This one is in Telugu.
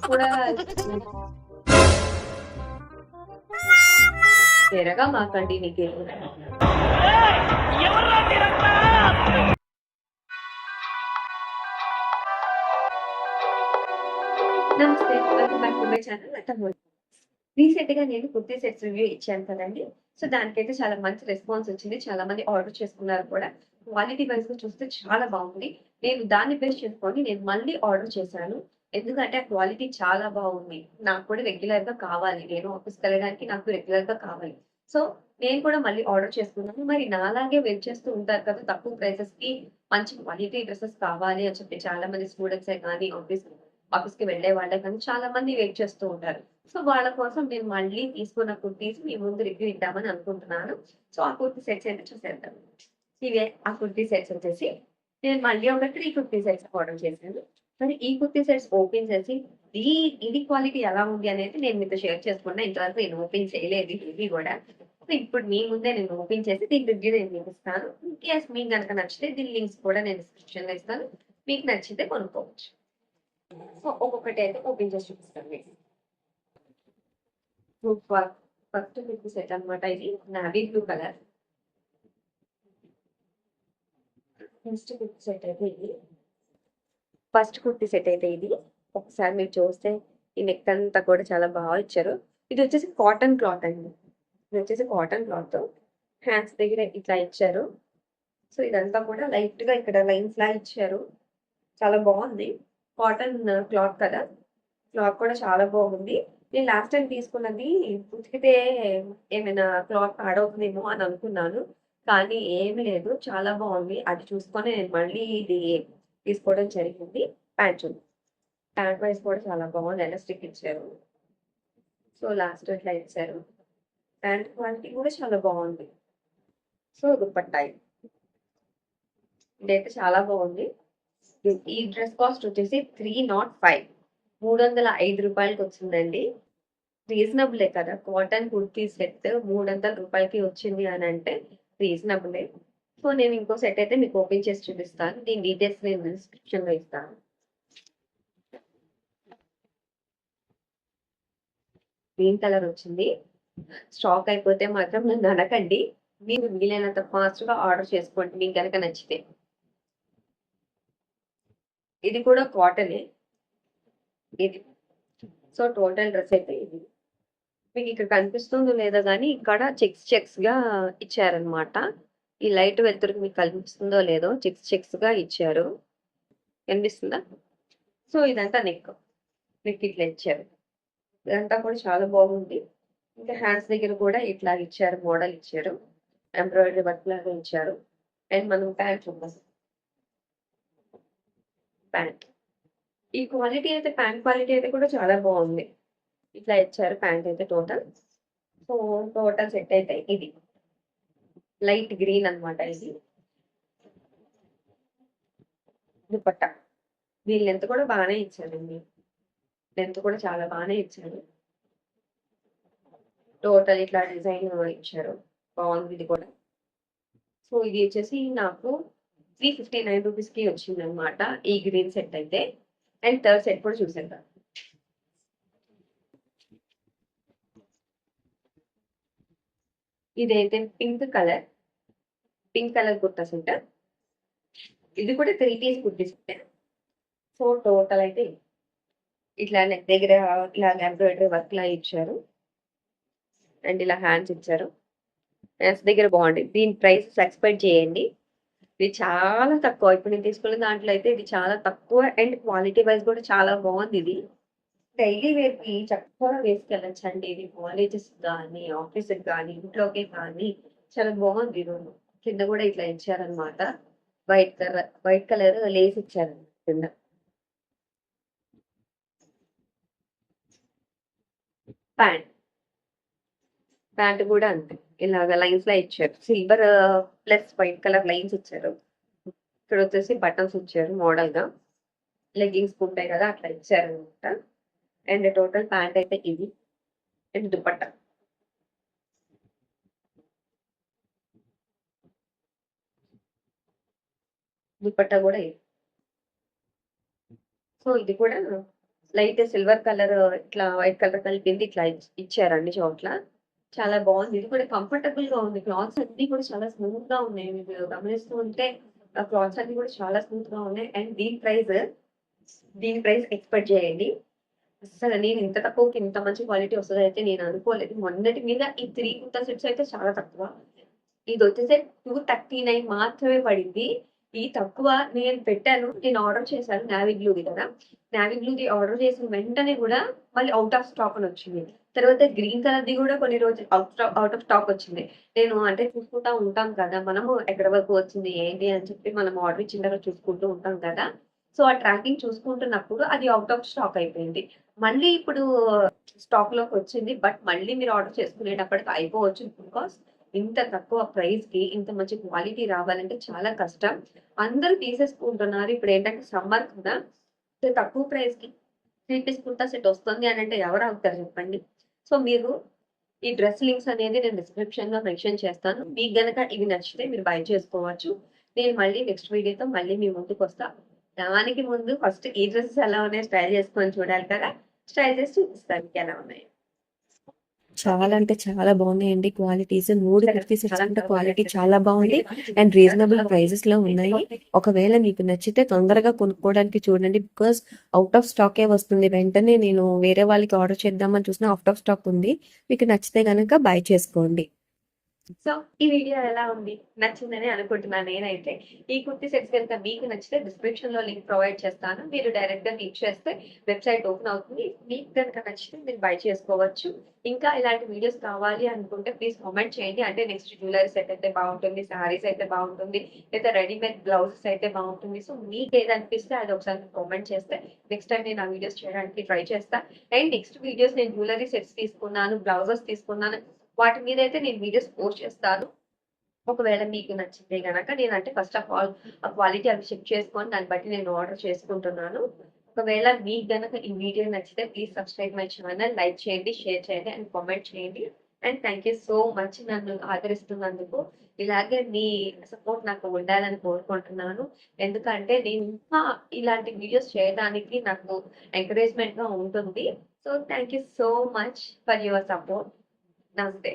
కూడా తెరగా మాకండి నీకు. నమస్తే, welcome back to my channel అత్తమ్మ. రీసెంట్ గా నేను కుర్తీ సెట్స్ రివ్యూ ఇచ్చాను కదండి. సో దానికైతే చాలా మంచి రెస్పాన్స్ వచ్చింది. చాలా మంది ఆర్డర్ చేసుకున్నారు కూడా. క్వాలిటీ వైజ్ గా చూస్తే చాలా బాగుంది. నేను దాన్ని బేస్ చేసుకొని నేను మళ్ళీ ఆర్డర్ చేశాను. ఎందుకంటే ఆ క్వాలిటీ చాలా బాగుంది. నాకు కూడా రెగ్యులర్ గా కావాలి. నేను ఆఫీస్కి వెళ్ళడానికి నాకు రెగ్యులర్ గా కావాలి. సో నేను కూడా మళ్ళీ ఆర్డర్ చేసుకున్నాను. మరి నాలాగే వెయిట్ చేస్తూ ఉంటారు కదా, తక్కువ ప్రైసెస్ కి మంచి క్వాలిటీ డ్రెస్సెస్ కావాలి అని చెప్పి చాలా మంది స్టూడెంట్సే కానీ ఆఫీస్కి వెళ్ళే వాళ్ళే కానీ చాలా మంది వెయిట్ చేస్తూ ఉంటారు. సో వాళ్ళ కోసం నేను మళ్ళీ తీసుకున్న కుర్తీస్ మీ ముందు రివ్యూ ఇద్దామని అనుకుంటున్నాను. సో ఆ కుర్తీ సెట్స్ ఏంటో చూసేద్దాం. ఇవే ఆ కుర్తీ సెట్స్ వచ్చేసి నేను మళ్ళీ ఒక 3 కుర్తీ సెట్స్ ఆర్డర్ చేశాను. మరి ఈ కుర్తీ సెట్స్ ఓపెన్ చేసి ఈ ఇది క్వాలిటీ ఎలా ఉంది అనేది నేను మీతో షేర్ చేసుకున్నా. ఇంతవరకు నేను ఓపెన్ చేయలేదు ఇది కూడా. సో ఇప్పుడు మీ ముందే నేను ఓపెన్ చేసి దీని రివ్యూ నేను మీకు ఇస్తాను. ఇన్ కేస్ మీకు కనుక నచ్చితే దీని లింక్స్ కూడా నేను డిస్క్రిప్షన్ లో ఇస్తాను. మీకు నచ్చితే కొనుక్కోవచ్చు. సో ఒక్కొక్కటి అయితే ఓపెన్ చేసి చూపిస్తాను మీకు. ఫస్ట్ మీకు సెట్ అనమాట. ఇది navy blue colour. First kurti set అయితే ఇది. ఫస్ట్ కుర్తి సెట్ అయితే ఇది. ఒకసారి మీరు చూస్తే ఈ నెక్ అంతా కూడా చాలా బాగా ఇచ్చారు. ఇది వచ్చేసి కాటన్ క్లాత్ అండి. ఇది వచ్చేసి కాటన్ క్లాత్. హ్యాండ్స్ దగ్గర ఇట్లా ఇచ్చారు. సో ఇదంతా కూడా లైట్ గా ఇక్కడ లైన్స్ లా ఇచ్చారు. చాలా బాగుంది. కాటన్ క్లాత్ కదా. క్లాత్ కూడా చాలా బాగుంది. నేను లాస్ట్ టైం తీసుకున్నది ఉతికితే ఏమైనా క్లాత్ పాడవుతుందేమో అని అనుకున్నాను. కానీ ఏమి లేదు, చాలా బాగుంది. అది చూసుకొని నేను మళ్ళీ ఇది తీసుకోవడం జరిగింది. ప్యాంట్ ఉంది. ప్యాంట్ వైజ్ కూడా చాలా బాగుంది. ఎలాస్టిక్ ఇచ్చారు. సో లాస్ట్ ఇట్లా ఇచ్చారు. ప్యాంట్ క్వాలిటీ కూడా చాలా బాగుంది. సో దుపట్టా ఇదైతే చాలా బాగుంది. ఈ డ్రెస్ కాస్ట్ వచ్చేసి 305 రూపాయలకి వచ్చిందండి. రీజనబులే కదా. కాటన్ కుర్తీ సెట్ 300 రూపాయలకి వచ్చింది అని అంటే రీజనబులే. సో నేను ఇంకో సెట్ అయితే మీకు ఓపెన్ చేసి చూపిస్తాను. దీని డీటెయిల్స్ నేను డిస్క్రిప్షన్ లో ఇస్తాను. గ్రీన్ కలర్ వచ్చింది. స్టాక్ అయిపోతే మాత్రం నన్ను అడగండి. మీరు వీలైనంత ఫాస్ట్ గా ఆర్డర్ చేసుకోండి మీకు కనుక నచ్చితే. ఇది కూడా కాటనే. ఇది సో టోటల్ డ్రెస్ అయితే ఇది. మీకు ఇక్కడ కనిపిస్తుందో లేదో కానీ ఇక్కడ చెక్స్ చెక్స్ గా ఇచ్చారనమాట. ఈ లైట్ వెలుతురుకి మీకు కనిపిస్తుందో లేదో చెక్స్ చెక్స్ గా ఇచ్చారు. కనిపిస్తుందా? సో ఇదంతా నెక్. నెక్ ఇట్లా ఇచ్చారు. ఇదంతా కూడా చాలా బాగుంది. ఇంకా హ్యాండ్స్ దగ్గర కూడా ఇట్లా ఇచ్చారు, మోడల్ ఇచ్చారు. ఎంబ్రాయిడరీ వర్క్ లాగా ఇచ్చారు. అండ్ మనం ప్యాంట్ చూద్దాం. ప్యాంట్ ఈ క్వాలిటీ అయితే ప్యాంట్ క్వాలిటీ అయితే కూడా చాలా బాగుంది. ఇట్లా ఇచ్చారు ప్యాంట్ అయితే టోటల్. సో టోటల్ సెట్ అయితే ఇది లైట్ గ్రీన్ అనమాట. ఇది దుపట్టా. దీని లెంత్ కూడా బాగానే ఇచ్చారండి. లెంత్ కూడా చాలా బాగానే ఇచ్చారు. టోటల్ ఇట్లా డిజైన్ ఇచ్చారు. బాగుంది ఇది కూడా. సో ఇది వచ్చేసి నాకు 359 రూపీస్కి వచ్చింది అనమాట ఈ గ్రీన్ సెట్ అయితే. అండ్ థర్డ్ సెట్ కూడా చూసేద్దాం. ఇదైతే pink colour. Pink colour kurta set. ఇది కూడా 3 piece kurti set. So total అయితే ఇట్లా నెక్ దగ్గర ఇలా ఎంబ్రాయిడరీ వర్క్ లా ఇచ్చారు. అండ్ ఇలా హ్యాండ్స్ ఇచ్చారు. హ్యాండ్స్ దగ్గర బాగుంది. దీని ప్రైస్ ఎక్స్పెక్ట్ చేయండి. ఇది చాలా తక్కువ. ఇప్పుడు నేను తీసుకున్న దాంట్లో అయితే ఇది చాలా తక్కువ. అండ్ క్వాలిటీ వైజ్ కూడా చాలా బాగుంది. ఇది డైలీ వేర్ కి చక్కగా వేసుకెళ్ళచ్చండి. ఇది కాలేజెస్ కానీ ఆఫీస్ కానీ ఇంట్లోకి కానీ చాలా బాగుంది. ఇది కింద కూడా ఇట్లా ఇచ్చారనమాట. వైట్ కలర్ లేస్ ఇచ్చారు కింద. ప్యాంట్ ప్యాంట్ కూడా అంతే. ఇలాగ లైన్స్ లా ఇచ్చారు. Silver plus white colour lines ఇచ్చారు. ఇక్కడ వచ్చేసి బటన్స్ ఇచ్చారు మోడల్ గా. లెగ్గింగ్స్ ఉంటాయి కదా అట్లా ఇచ్చారు అనమాట. అండ్ టోటల్ ప్యాంట్ అయితే ఇది. అండ్ దుపట్టా. దుపట్టా కూడా ఇది. సో ఇది కూడా లైట్ సిల్వర్ కలర్ ఇట్లా వైట్ కలర్ కలిపింది ఇట్లా ఇచ్చారు అన్ని చోట్ల. చాలా బాగుంది. ఇది కూడా కంఫర్టబుల్ గా ఉంది. క్లాత్స్ అన్ని కూడా చాలా స్మూత్ గా ఉన్నాయి. మీరు గమనిస్తూ ఉంటే ఆ క్లాత్స్ అన్ని కూడా చాలా స్మూత్ గా ఉన్నాయి. అండ్ దీని ప్రైస్ ఎక్స్పెక్ట్ చేయండి. అసలు నేను ఇంత తక్కువకి ఇంత మంచి క్వాలిటీ వస్తది అయితే నేను అనుకోలేదు. మొన్నటి మీద ఈ 3 కుర్తా సెట్స్ అయితే చాలా తక్కువ. ఇదొచ్చేసి 239 మాత్రమే పడింది. ఈ తక్కువ నేను పెట్టాను. నేను ఆర్డర్ చేశాను నావీ బ్లూది కదా! నావీ బ్లూది ఆర్డర్ చేసిన వెంటనే గూడా మళ్ళీ ఔట్ ఆఫ్ స్టాక్ అని వచ్చింది. తర్వాత గ్రీన్ కలర్‌ది గూడా కొన్ని రోజులు ఔట్ ఆఫ్ స్టాక్ వచ్చింది. నేను అంటే చూసుకుంటా ఉంటాం కదా! మనము ఎక్కడి వరకు వచ్చింది ఏంటి అని చెప్పి మనం ఆర్డర్ ఇచ్చిన తర్వాత చూసుకుంటూ ఉంటాం కదా! సో, ఆ ట్రాకింగ్ చూసుకుంటున్నప్పుడు అది ఔట్ ఆఫ్ స్టాక్ అయిపోయింది. మళ్ళీ ఇప్పుడు స్టాక్‌లోకొచ్చింది. బట్ మళ్ళీ మీరు ఆర్డర్ చేసుకునేటప్పటికి అయిపోవచ్చు. బికాస్ ఇంత తక్కువ ప్రైస్‌కి ఇంత మంచి క్వాలిటీ రావాలంటే చాలా కష్టం. అందరూ తీసేసుకుంటున్నారు. ఇప్పుడేంటంటే సమ్మర్ కదా! ఇంత తక్కువ ప్రైస్‌కి 3 పీస్ కుర్తా సెట్ వస్తుంది అనంటే ఎవరు ఆగుతారు చెప్పండి. సో, మీరు ఈ డ్రెస్ లింక్స్ అనేది నేను డిస్క్రిప్షన్‌లో మెన్షన్ చేస్తాను. మీకు గనక ఇవి నచ్చితే మీరు బై చేసుకోవచ్చు. నేను మళ్ళీ నెక్స్ట్ వీడియోతో మళ్ళీ మీ ముందుకొస్తా. దానికి ముందు ఫస్ట్ ఈ డ్రెసెస్ ఎలా ఉన్నాయో స్టైల్ చేసుకొని చూడాలి కదా! స్టైల్ చేసి చూపిస్తాను మీకెలా ఉన్నాయో. ఓకే. చాలా అంటే చాలా బాగున్నాయండి క్వాలిటీస్. 3 చూసారా? కుర్తీ సెట్స్ చాలా కూడా చాలా బాగా క్వాలిటీ నచ్చింది. చాలా బాగుంది. అండ్ రీజనబుల్ ప్రైజెస్‌లో ఉన్నాయి. ఒకవేళ మీకు నచ్చితే తొందరగా కొనుక్కోవడానికి చూడండి. బికాజ్ ఔట్ ఆఫ్ స్టాకే వస్తుంది. వెంటనే నేను వేరే వాళ్ళకి ఆర్డర్ చేద్దామని చూసినా ఔట్ ఆఫ్ స్టాక్ ఉంది. మీకు నచ్చితే గనక బై చేసుకోండి. సో, ఈ వీడియో ఎలా ఉంది? నచ్చిందని అనుకుంటున్నాను నేనైతే. ఈ కుర్తీ సెట్స్ గనుక మీకు నచ్చితే డిస్క్రిప్షన్‌లో లింక్ ప్రొవైడ్ చేస్తాను. మీరు డైరెక్ట్‌గా క్లిక్ చేస్తే వెబ్‌సైట్ ఓపెన్ అవుతుంది. మీకు గనుక నచ్చితే మీరు బై చేసుకోవచ్చు. ఇంకా ఇలాంటి వీడియోస్ కావాలి అనుకుంటే ప్లీజ్ కామెంట్ చేయండి. అంటే నెక్స్ట్ జ్యువెలరీ సెట్ అయితే బాగుంటుంది, శారీస్ అయితే బాగుంటుంది, లేదా రెడీమేడ్ బ్లౌజెస్ అయితే బాగుంటుంది. సో, మీకేది అనిపిస్తే అది ఒకసారి కామెంట్ చేస్తే నెక్స్ట్ టైమ్ నేను ఆ వీడియోస్ చేయడానికి ట్రై చేస్తా. అండ్ నెక్స్ట్ వీడియోస్ నేను జ్యువెలరీ సెట్స్ తీసుకున్నాను, బ్లౌజెస్ తీసుకున్నాను వాటి మీదైతే నేను వీడియోస్ పోస్ట్ చేస్తాను. ఒకవేళ మీకు నచ్చితే గనక నేనంటే ఫస్ట్ ఆఫ్ ఆల్ ఆ క్వాలిటీ అవి చెక్ చేసుకొని దాన్ని బట్టి నేను ఆర్డర్ చేసుకుంటున్నాను. ఒకవేళ మీకు గనక ఈ వీడియో నచ్చితే please subscribe my channel, like చేయండి, షేర్ చేయండి అండ్ కామెంట్ చేయండి. And thank you so much నన్ను ఆదరిస్తున్నందుకు. ఇలాగే మీ సపోర్ట్ నాకు ఉండాలని కోరుకుంటున్నాను. ఎందుకంటే నేను ఇంకా ఇలాంటి వీడియోస్ చేయడానికి నాకు ఎంకరేజ్‌మెంట్‌గా ఉంటుంది. So thank you so much for your support. నమస్తే.